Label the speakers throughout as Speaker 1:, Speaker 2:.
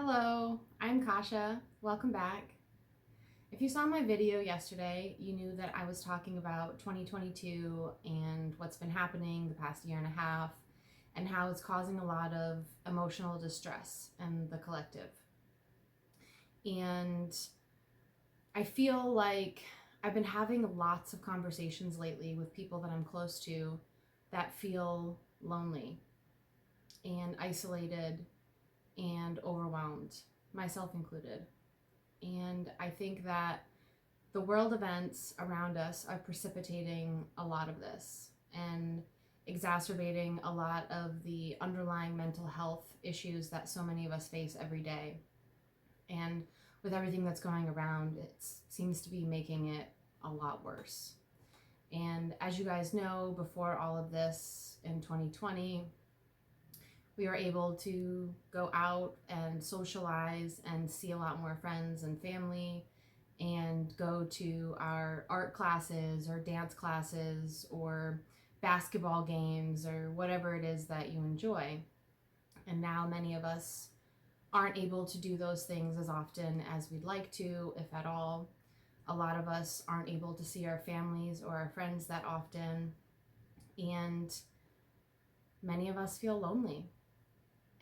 Speaker 1: Hello, I'm Kasha. Welcome back. If you saw my video yesterday, you knew that I was talking about 2022 and what's been happening the past year and a half and how it's causing a lot of emotional distress in the collective. And I feel like I've been having lots of conversations lately with people that I'm close to that feel lonely and isolated and overwhelmed, myself included. And I think that the world events around us are precipitating a lot of this and exacerbating a lot of the underlying mental health issues that so many of us face every day. And with everything that's going around, it seems to be making it a lot worse. And as you guys know, before all of this in 2020, we were able to go out and socialize and see a lot more friends and family and go to our art classes or dance classes or basketball games or whatever it is that you enjoy. And now many of us aren't able to do those things as often as we'd like to, if at all. A lot of us aren't able to see our families or our friends that often. And many of us feel lonely.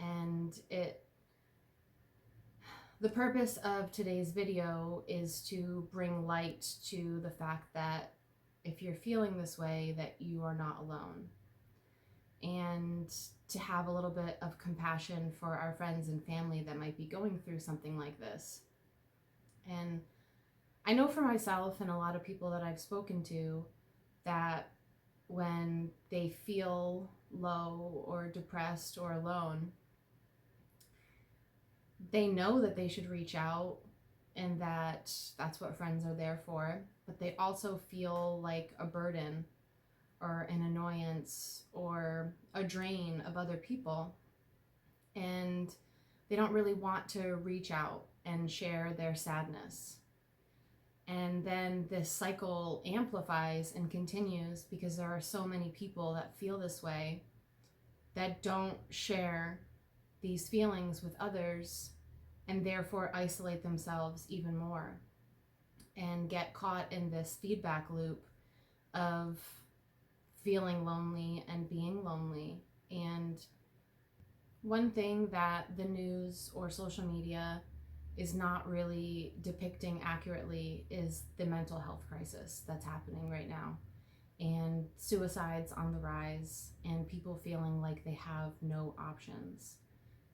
Speaker 1: And the purpose of today's video is to bring light to the fact that if you're feeling this way, that you are not alone. And to have a little bit of compassion for our friends and family that might be going through something like this. And I know for myself and a lot of people that I've spoken to that when they feel low or depressed or alone, they know that they should reach out and that that's what friends are there for, but they also feel like a burden or an annoyance or a drain of other people, and they don't really want to reach out and share their sadness. And then this cycle amplifies and continues because there are so many people that feel this way that don't share these feelings with others and therefore isolate themselves even more and get caught in this feedback loop of feeling lonely and being lonely. And one thing that the news or social media is not really depicting accurately is the mental health crisis that's happening right now, and suicides on the rise, and people feeling like they have no options,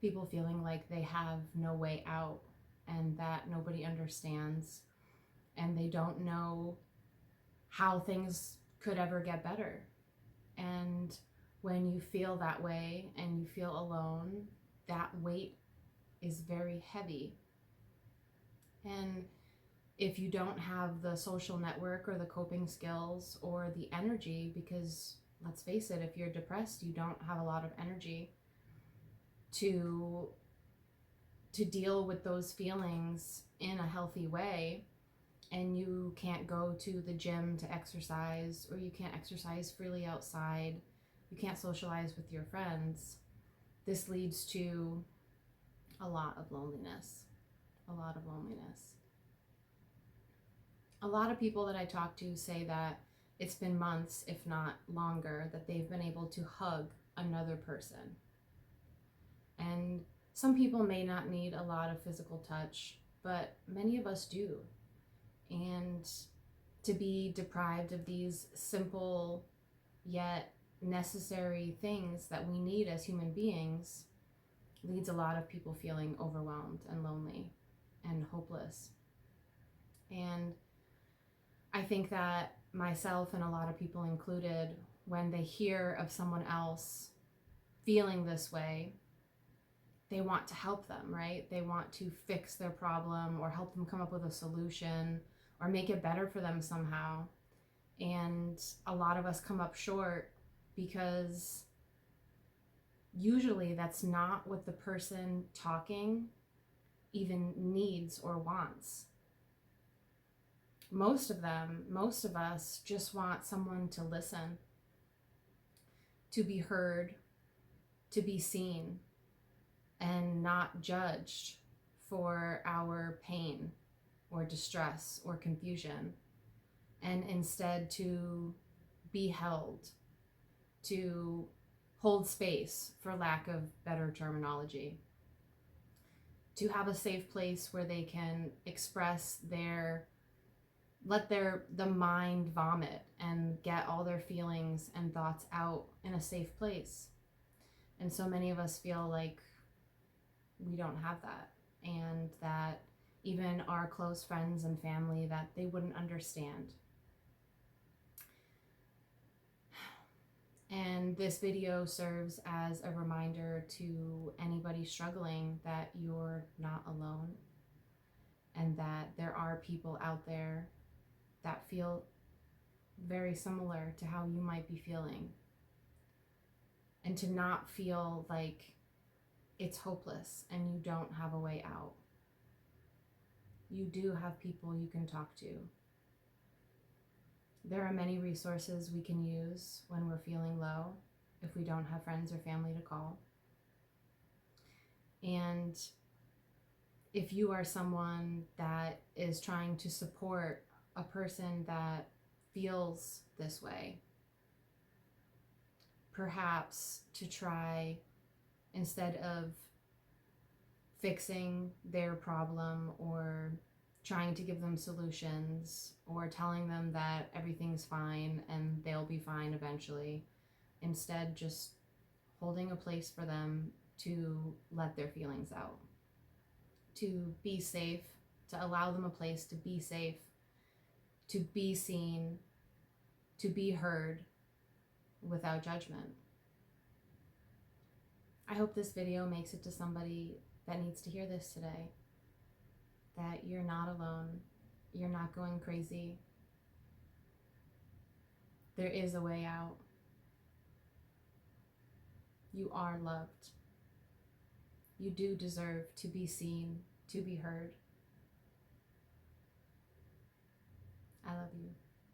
Speaker 1: people feeling like they have no way out and that nobody understands and they don't know how things could ever get better. And when you feel that way and you feel alone, that weight is very heavy. And if you don't have the social network or the coping skills or the energy, because let's face it, if you're depressed, you don't have a lot of energy to deal with those feelings in a healthy way, and you can't go to the gym to exercise, or you can't exercise freely outside, you can't socialize with your friends, this leads to a lot of loneliness. A lot of loneliness. A lot of people that I talk to say that it's been months, if not longer, that they've been able to hug another person. And some people may not need a lot of physical touch, but many of us do. And to be deprived of these simple yet necessary things that we need as human beings leads a lot of people feeling overwhelmed and lonely and hopeless. And I think that myself and a lot of people included, when they hear of someone else feeling this way, they want to help them, right? They want to fix their problem or help them come up with a solution or make it better for them somehow. And a lot of us come up short because usually that's not what the person talking even needs or wants. Most of us just want someone to listen, to be heard, to be seen, and not judged for our pain or distress or confusion, and instead to be held, to hold space, for lack of better terminology, to have a safe place where they can express let the mind vomit and get all their feelings and thoughts out in a safe place. And so many of us feel like we don't have that, and that even our close friends and family, that they wouldn't understand. And this video serves as a reminder to anybody struggling that you're not alone, and that there are people out there that feel very similar to how you might be feeling. And to not feel like it's hopeless and you don't have a way out. You do have people you can talk to. There are many resources we can use when we're feeling low, if we don't have friends or family to call. And if you are someone that is trying to support a person that feels this way, perhaps to try, instead of fixing their problem or trying to give them solutions or telling them that everything's fine and they'll be fine eventually, instead just holding a place for them to let their feelings out, to be safe, to allow them a place to be safe, to be seen, to be heard without judgment. I hope this video makes it to somebody that needs to hear this today, that you're not alone, you're not going crazy. There is a way out. You are loved. You do deserve to be seen, to be heard. I love you.